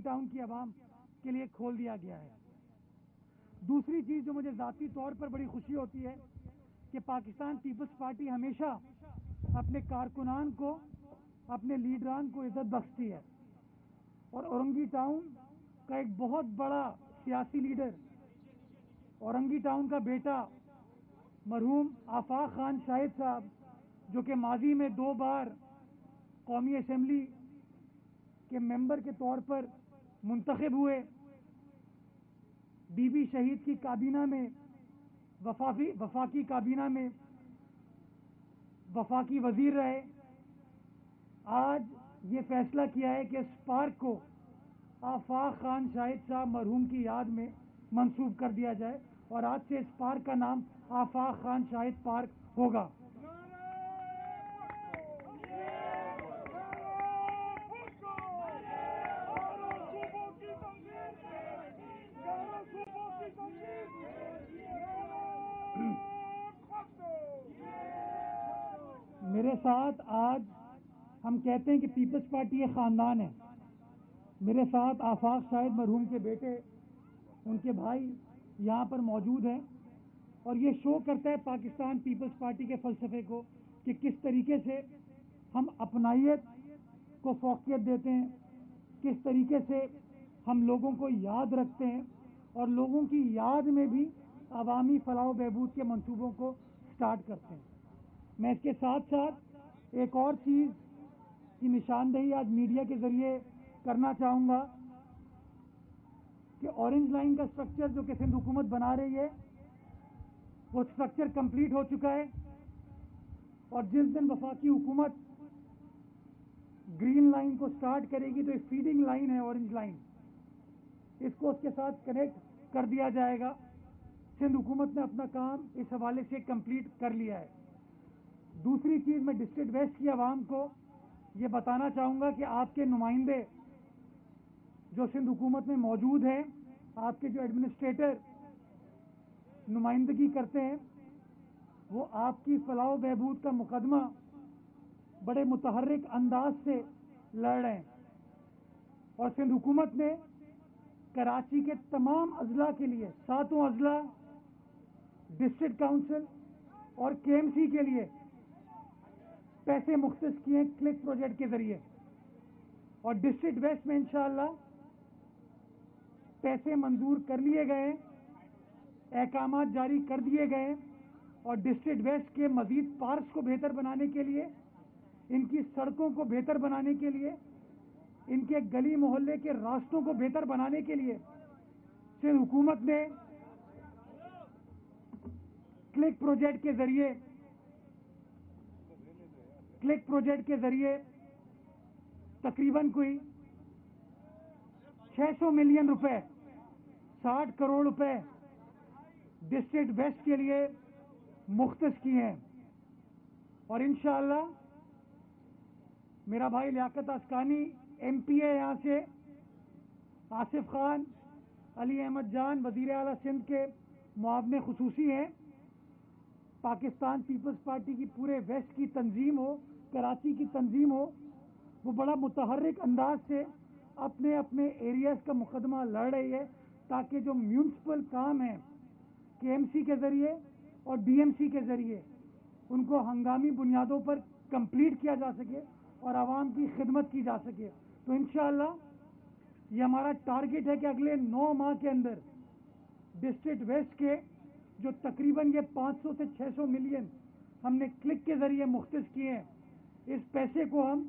Town کی عوام کے لیے کھول دیا گیا ہے. دوسری چیز جو مجھے ذاتی طور پر بڑی خوشی ہوتی ہے کہ پاکستان پیپلز پارٹی ہمیشہ اپنے کارکنان کو، اپنے لیڈران کو عزت بخشتی ہے، اور اورنگی ٹاؤن کا ایک بہت بڑا سیاسی لیڈر، اورنگی ٹاؤن کا بیٹا مرحوم آفاق خان شاہد صاحب، جو کہ ماضی میں 2 بار قومی اسمبلی کے ممبر کے طور پر منتخب ہوئے، بی بی شہید کی کابینہ میں، وفاقی کابینہ میں وفاقی وزیر رہے، آج یہ فیصلہ کیا ہے کہ اس پارک کو آفاق خان شاہد صاحب مرحوم کی یاد میں منسوب کر دیا جائے، اور آج سے اس پارک کا نام آفاق خان شاہد پارک ہوگا. میرے ساتھ آج ہم کہتے ہیں کہ پیپلز پارٹی یہ خاندان ہے. میرے ساتھ آفاق شاہد مرحوم کے بیٹے، ان کے بھائی یہاں پر موجود ہیں، اور یہ شو کرتا ہے پاکستان پیپلز پارٹی کے فلسفے کو کہ کس طریقے سے ہم اپنائیت کو فوقیت دیتے ہیں، کس طریقے سے ہم لوگوں کو یاد رکھتے ہیں، اور لوگوں کی یاد میں بھی عوامی فلاح و بہبود کے منصوبوں کو سٹارٹ کرتے ہیں. میں اس کے ساتھ ساتھ ایک اور چیز کی نشاندہی آج میڈیا کے ذریعے کرنا چاہوں گا کہ اورنج لائن کا سٹرکچر جو کہ سندھ حکومت بنا رہی ہے، وہ سٹرکچر کمپلیٹ ہو چکا ہے، اور جس دن وفاقی حکومت گرین لائن کو سٹارٹ کرے گی تو یہ فیڈنگ لائن ہے اورنج لائن، اس کو اس کے ساتھ کنیکٹ کر دیا جائے گا. سندھ حکومت نے اپنا کام اس حوالے سے کمپلیٹ کر لیا ہے. دوسری چیز، میں ڈسٹرکٹ ویسٹ کی عوام کو یہ بتانا چاہوں گا کہ آپ کے نمائندے جو سندھ حکومت میں موجود ہیں، آپ کے جو ایڈمنسٹریٹر نمائندگی کرتے ہیں، وہ آپ کی فلاح و بہبود کا مقدمہ بڑے متحرک انداز سے لڑ رہے ہیں، اور سندھ حکومت نے کراچی کے تمام اضلاع کے لیے 7 اضلاع، ڈسٹرکٹ کاؤنسل اور کے ایم سی کے لیے پیسے مختص کیے کلک پروجیکٹ کے ذریعے، اور ڈسٹرکٹ ویسٹ میں انشاءاللہ پیسے منظور کر لیے گئے ہیں، احکامات جاری کر دیے گئے ہیں، اور ڈسٹرکٹ ویسٹ کے مزید پارکس کو بہتر بنانے کے لیے، ان کی سڑکوں کو بہتر بنانے کے لیے، ان کے گلی محلے کے راستوں کو بہتر بنانے کے لیے سندھ حکومت نے کلک پروجیکٹ کے ذریعے تقریباً کوئی 600 ملین روپے، 60 کروڑ روپے ڈسٹرکٹ ویسٹ کے لیے مختص کیے ہیں. اور انشاءاللہ میرا بھائی لیاقت اسکانی ایم پی اے یہاں سے، آصف خان، علی احمد جان وزیر اعلیٰ سندھ کے معاون خصوصی ہیں. پاکستان پیپلز پارٹی کی پورے ویسٹ کی تنظیم ہو، کراچی کی تنظیم ہو، وہ بڑا متحرک انداز سے اپنے اپنے ایریاز کا مقدمہ لڑ رہی ہے، تاکہ جو میونسپل کام ہیں کے ایم سی کے ذریعے اور ڈی ایم سی کے ذریعے ان کو ہنگامی بنیادوں پر کمپلیٹ کیا جا سکے اور عوام کی خدمت کی جا سکے. تو انشاءاللہ یہ ہمارا ٹارگٹ ہے کہ اگلے 9 ماہ کے اندر ڈسٹرکٹ ویسٹ کے جو تقریباً یہ 500 سے 600 ملین ہم نے کلک کے ذریعے مختص کیے ہیں، اس پیسے کو ہم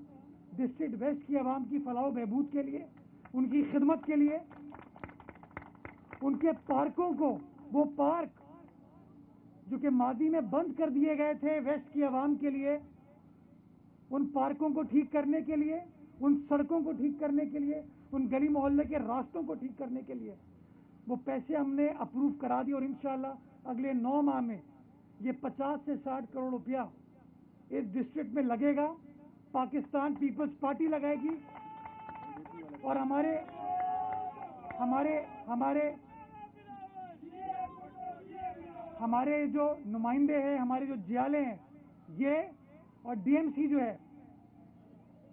ڈسٹرکٹ ویسٹ کی عوام کی فلاح و بہبود کے لیے، ان کی خدمت کے لیے، ان کے پارکوں کو، وہ پارک جو کہ ماضی میں بند کر دیے گئے تھے ویسٹ کی عوام کے لیے، ان پارکوں کو ٹھیک کرنے کے لیے، ان سڑکوں کو ٹھیک کرنے کے لیے، ان گلی محلے کے راستوں کو ٹھیک کرنے کے لیے وہ پیسے ہم نے اپروو کرا دی، اور انشاءاللہ اگلے 9 ماہ میں یہ 50 سے 60 کروڑ روپیہ اس ڈسٹرکٹ میں لگے گا. پاکستان پیپلز پارٹی لگائے گی، اور ہمارے جو نمائندے ہیں، ہمارے جو جیالے ہیں، یہ اور ڈی ایم سی جو ہے،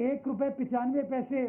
₹1.95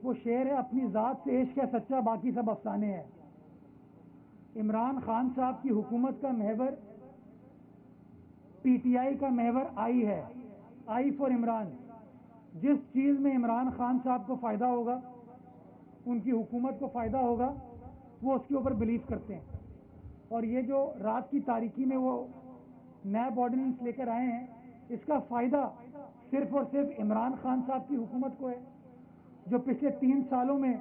ایک وہ شعر ہے، اپنی ذات سے عشق ہے سچا، باقی سب افسانے ہیں۔ عمران خان صاحب کی حکومت کا محور پی ٹی آئی کا محور آئی ہے، آئی فار عمران۔ جس چیز میں عمران خان صاحب کو فائدہ ہوگا، ان کی حکومت کو فائدہ ہوگا، وہ اس کے اوپر بلیو کرتے ہیں۔ اور یہ جو رات کی تاریکی میں وہ نیب آرڈیننس لے کر آئے ہیں، اس کا فائدہ صرف اور صرف عمران خان صاحب کی حکومت کو ہے، جو پچھلے 3 سالوں میں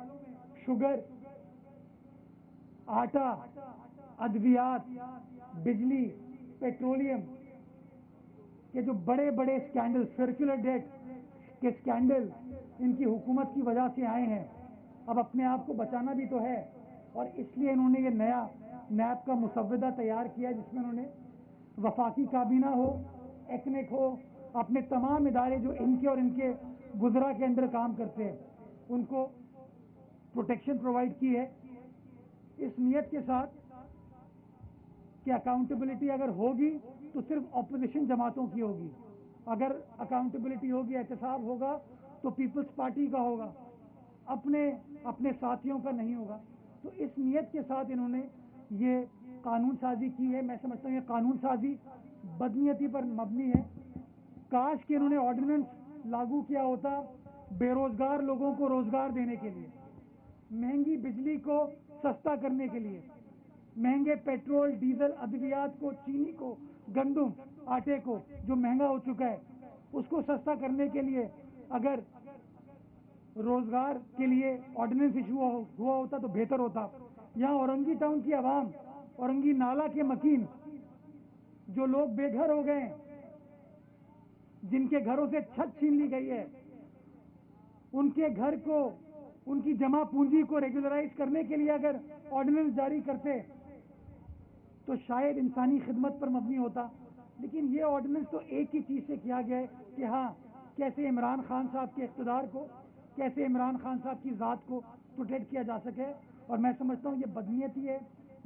شوگر، آٹا، ادویات، بجلی، پیٹرولیم کے جو بڑے بڑے اسکینڈل، سرکولر ڈیٹ کے اسکینڈل ان کی حکومت کی وجہ سے آئے ہیں۔ اب اپنے آپ کو بچانا بھی تو ہے، اور اس لیے انہوں نے یہ نیا نیب کا مسودہ تیار کیا، جس میں انہوں نے وفاقی کابینہ ہو، ایکنک ہو، اپنے تمام ادارے جو ان کے اور ان کے وزراء کے اندر کام کرتے ہیں، ان کو پروٹیکشن پرووائڈ کی ہے، اس نیت کے ساتھ کہ اکاؤنٹیبلٹی اگر ہوگی تو صرف اپوزیشن جماعتوں کی ہوگی، اگر اکاؤنٹیبلٹی ہوگی، احتساب ہوگا تو پیپلز پارٹی کا ہوگا، اپنے ساتھیوں کا نہیں ہوگا۔ تو اس نیت کے ساتھ انہوں نے یہ قانون سازی کی ہے۔ میں سمجھتا ہوں یہ قانون سازی بدنیتی پر مبنی ہے۔ کاش کہ انہوں نے آرڈیننس لاگو کیا ہوتا بے روزگار لوگوں کو روزگار دینے کے لیے، مہنگی بجلی کو سستا کرنے کے لیے، مہنگے پیٹرول، ڈیزل، ادویات کو، چینی کو، گندم، آٹے کو جو مہنگا ہو چکا ہے اس کو سستا کرنے کے لیے اگر روزگار کے لیے آرڈیننس ایشو ہوا ہوتا تو بہتر ہوتا۔ یہاں اورنگی ٹاؤن کی عوام، اورنگی نالہ کے مکین، جو لوگ بے گھر ہو گئے ہیں، جن کے گھروں سے چھت چھین لی گئی ہے، ان کے گھر کو، ان کی جمع پونجی کو ریگولرائز کرنے کے لیے اگر آرڈیننس جاری کرتے تو شاید انسانی خدمت پر مبنی ہوتا۔ لیکن یہ آرڈیننس تو ایک ہی چیز سے کیا گیا ہے کہ ہاں کیسے عمران خان صاحب کے اقتدار کو، کیسے عمران خان صاحب کی ذات کو پروٹیکٹ کیا جا سکے۔ اور میں سمجھتا ہوں یہ بدنیتی ہے،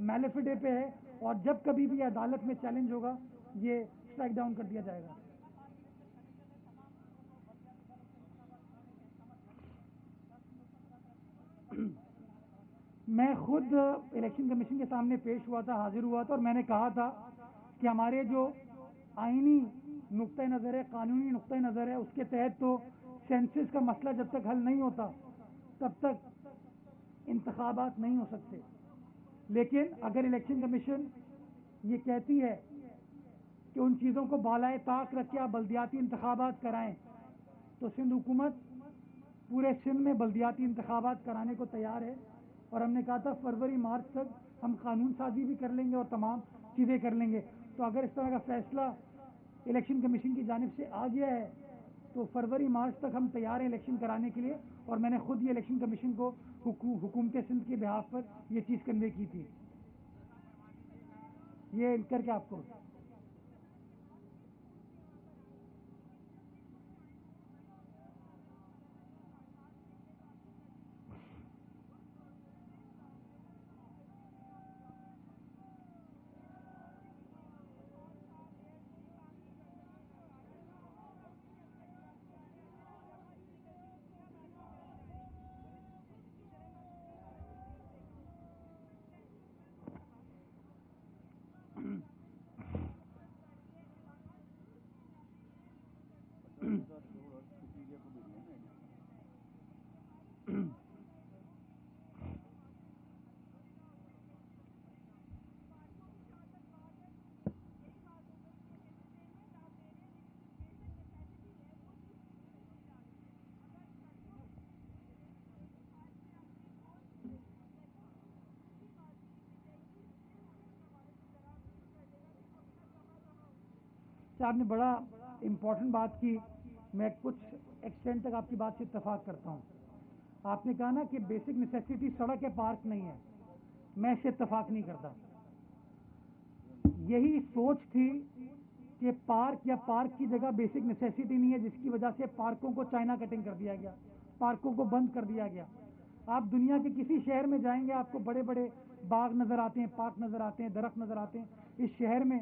میلیفیڈے پہ ہے، اور جب کبھی بھی عدالت میں چیلنج ہوگا یہ اسٹرائک ڈاؤن کر دیا جائے گا۔ میں خود الیکشن کمیشن کے سامنے پیش ہوا تھا، حاضر ہوا تھا، اور میں نے کہا تھا کہ ہمارے جو آئینی نقطۂ نظر ہے، قانونی نقطۂ نظر ہے، اس کے تحت تو سینسس کا مسئلہ جب تک حل نہیں ہوتا تب تک انتخابات نہیں ہو سکتے۔ لیکن اگر الیکشن کمیشن یہ کہتی ہے کہ ان چیزوں کو بالائے طاق رکھ کے آپ بلدیاتی انتخابات کرائیں، تو سندھ حکومت پورے سندھ میں بلدیاتی انتخابات کرانے کو تیار ہے۔ اور ہم نے کہا تھا فروری مارچ تک ہم قانون سازی بھی کر لیں گے اور تمام چیزیں کر لیں گے۔ تو اگر اس طرح کا فیصلہ الیکشن کمیشن کی جانب سے آ گیا ہے تو فروری مارچ تک ہم تیار ہیں الیکشن کرانے کے لیے۔ اور میں نے خود یہ الیکشن کمیشن کو حکومت سندھ کے بہاف پر یہ چیز کنوے کی تھی۔ یہ کر کے آپ کو آپ نے بڑا امپورٹنٹ بات کی، میں کچھ ایکسٹینڈ تک آپ کی بات سے اتفاق کرتا ہوں۔ آپ نے کہا نا کہ بیسک نیسیسٹی سڑک ہے، پارک نہیں ہے، میں اس سے اتفاق نہیں کرتا۔ یہی سوچ تھی کہ پارک یا پارک کی جگہ بیسک نیسیسٹی نہیں ہے، جس کی وجہ سے پارکوں کو چائنا کٹنگ کر دیا گیا، پارکوں کو بند کر دیا گیا۔ آپ دنیا کے کسی شہر میں جائیں گے، آپ کو بڑے بڑے باغ نظر آتے ہیں، پارک نظر آتے ہیں، درخت نظر آتے ہیں۔ اس شہر میں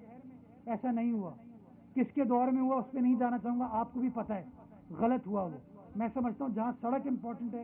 ایسا نہیں ہوا۔ کس کے دور میں ہوا اس پہ نہیں جانا چاہوں گا، آپ کو بھی پتہ ہے، غلط ہوا وہ۔ میں سمجھتا ہوں جہاں سڑک امپورٹنٹ ہے،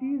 30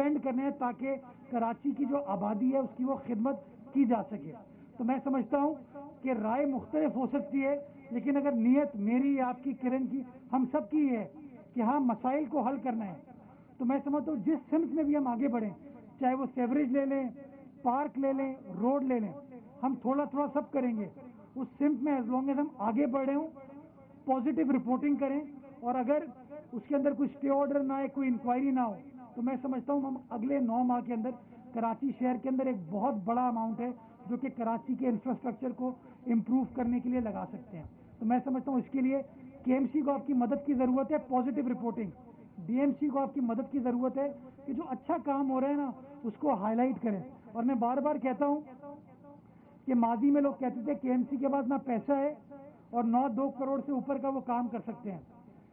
اسپینڈ کرنے ہیں تاکہ کراچی کی جو آبادی ہے اس کی وہ خدمت کی جا سکے. تو میں سمجھتا ہوں کہ رائے مختلف ہو سکتی ہے، لیکن اگر نیت میری، آپ کی، کرن کی، ہم سب کی ہے کہ ہاں مسائل کو حل کرنا ہے، تو میں سمجھتا ہوں جس سمت میں بھی ہم آگے بڑھیں، چاہے وہ سیوریج لے لیں، پارک لے لیں، روڈ لے لیں، ہم تھوڑا تھوڑا سب کریں گے اس سمت میں. ایز لانگ ایز ہم آگے بڑھے ہوں، پازیٹیو رپورٹنگ کریں، اور اگر اس کے اندر کوئی اسٹے آرڈر نہ آئے، کوئی انکوائری نہ ہو، تو میں سمجھتا ہوں ہم اگلے 9 ماہ کے اندر کراچی شہر کے اندر ایک بہت بڑا اماؤنٹ ہے جو کہ کراچی کے انفراسٹرکچر کو امپروو کرنے کے لیے لگا سکتے ہیں. تو میں سمجھتا ہوں اس کے لیے کے ایم سی کو آپ کی مدد کی ضرورت ہے، positive reporting. D M C کو آپ کی مدد کی ضرورت ہے کہ جو اچھا کام ہو رہا ہے نا اس کو ہائی لائٹ کریں. اور میں بار بار کہتا ہوں کہ ماضی میں لوگ کہتے تھے کے ایم سی کے بعد نہ پیسہ ہے اور 2 کروڑ سے اوپر کا وہ کام کر سکتے ہیں.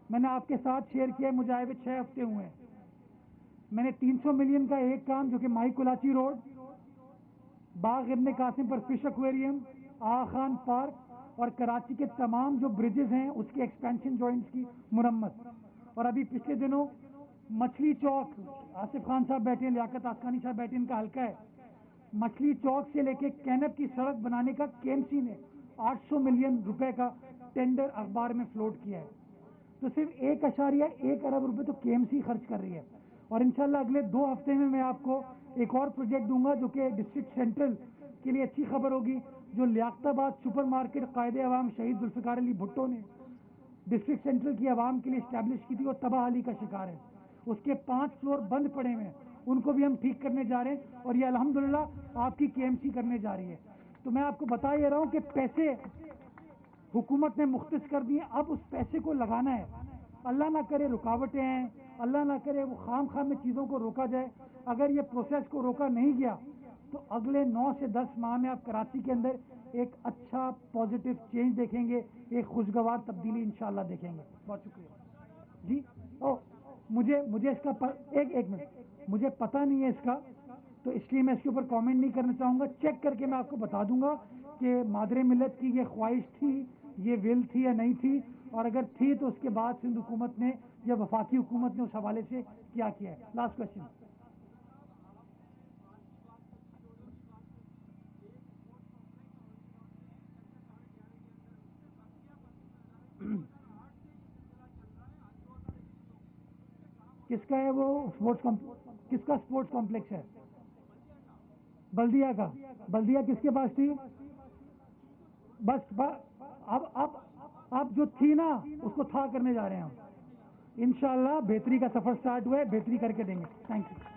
میں نے آپ کے ساتھ شیئر کیا، مجھے آئے ہوئے 6 ہفتے ہوئے ہیں. میں نے 300 ملین کا ایک کام جو کہ مائی کلاچی روڈ، باغ ابن قاسم پر فش ایکویریم، آغا خان پارک اور کراچی کے تمام جو برجز ہیں اس کے ایکسپینشن جوائنٹس کی مرمت. اور ابھی پچھلے دنوں مچھلی چوک، آصف خان صاحب بیٹھے ہیں، لیاقت آسکانی صاحب بیٹھے ہیں، ان کا حلقہ ہے، مچھلی چوک سے لے کے کینپ کی سڑک بنانے کا کے ایم سی نے 800 ملین روپے کا ٹینڈر اخبار میں فلوٹ کیا ہے. تو صرف 1.1 ارب روپے تو کے ایم سی خرچ کر رہی ہے. اور انشاءاللہ اگلے 2 ہفتے میں آپ کو ایک اور پروجیکٹ دوں گا جو کہ ڈسٹرکٹ سینٹرل کے لیے اچھی خبر ہوگی، جو لیاقت آباد سپر مارکیٹ قائد عوام شہید ذوالفقار علی بھٹو نے ڈسٹرکٹ سینٹرل کی عوام کے لیے اسٹیبلش کی تھی، وہ تباہ حالی کا شکار ہے. اس کے 5 فلور بند پڑے ہوئے ہیں، ان کو بھی ہم ٹھیک کرنے جا رہے ہیں، اور یہ الحمدللہ آپ کی کے ایم سی کرنے جا رہی ہے. تو میں آپ کو بتا یہ رہا ہوں کہ پیسے حکومت نے مختص کر دیے، اب اس پیسے کو لگانا ہے. اللہ نہ کرے رکاوٹیں ہیں، اللہ نہ کرے وہ خام میں چیزوں کو روکا جائے. اگر یہ پروسیس کو روکا نہیں گیا تو اگلے 9 سے 10 ماہ میں آپ کراچی کے اندر ایک اچھا پازیٹیو چینج دیکھیں گے، ایک خوشگوار تبدیلی انشاءاللہ دیکھیں گے. بہت شکریہ جی. مجھے اس کا ایک منٹ، مجھے پتہ نہیں ہے اس کا، تو اس لیے میں اس کے اوپر کامنٹ نہیں کرنا چاہوں گا. چیک کر کے میں آپ کو بتا دوں گا کہ مادر ملت کی یہ خواہش تھی، یہ ول تھی یا نہیں تھی، اور اگر تھی تو اس کے بعد سندھ حکومت نے یا وفاقی حکومت نے اس حوالے سے کیا ہے. Last question. کس کا ہے وہ کس کا اسپورٹس کمپلیکس ہے؟ بلدیہ کا. بلدیہ کس کے پاس تھی؟ بس اب جو تھی نا اس کو تھا کرنے جا رہے ہیں ہم. انشاءاللہ بہتری کا سفر سٹارٹ ہوا ہے، بہتری کر کے دیں گے. Thank you.